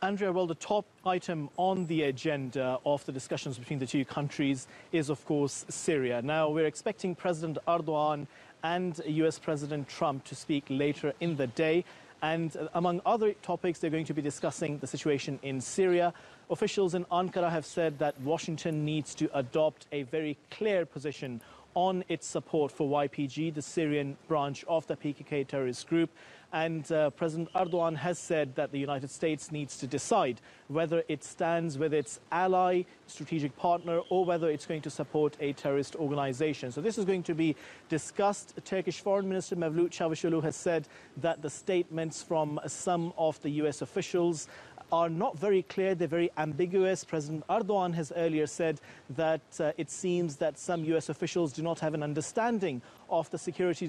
Andrea, well, the top item on the agenda of the discussions between the two countries is, of course, Syria. Now, we're expecting President Erdogan and US President Trump to speak later in the day. And among other topics, they're going to be discussing the situation in Syria. Officials in Ankara have said that Washington needs to adopt a very clear position on its support for YPG, the Syrian branch of the PKK terrorist group. And President Erdogan has said that the United States needs to decide whether it stands with its ally, strategic partner, or whether it's going to support a terrorist organization. So this is going to be discussed. Turkish Foreign Minister Mevlut Cavusoglu has said that the statements from some of the US officials are not very clear, they're very ambiguous. President Erdogan has earlier said that it seems that some US officials do not have an understanding of the security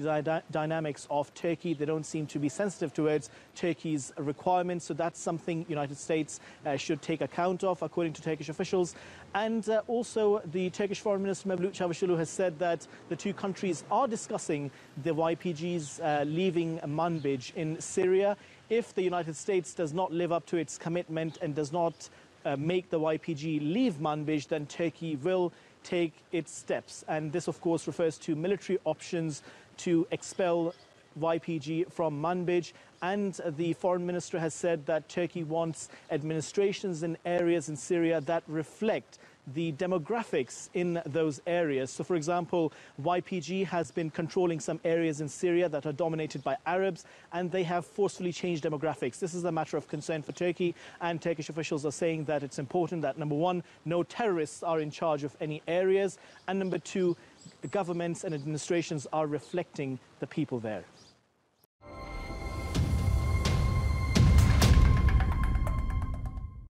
dynamics of Turkey. They don't seem to be sensitive towards Turkey's requirements. So that's something United States should take account of, according to Turkish officials. And also the Turkish Foreign Minister Mevlut Cavusoglu has said that the two countries are discussing the YPG's leaving Manbij in Syria. If the United States does not live up to its commitment and does not make the YPG leave Manbij, then Turkey will take its steps. And this, of course, refers to military options to expel YPG from Manbij. And the foreign minister has said that Turkey wants administrations in areas in Syria that reflect the demographics in those areas. So, for example, YPG has been controlling some areas in Syria that are dominated by Arabs, and they have forcefully changed demographics. This is a matter of concern for Turkey, and Turkish officials are saying that it's important that, number one, no terrorists are in charge of any areas, and number two, the governments and administrations are reflecting the people there.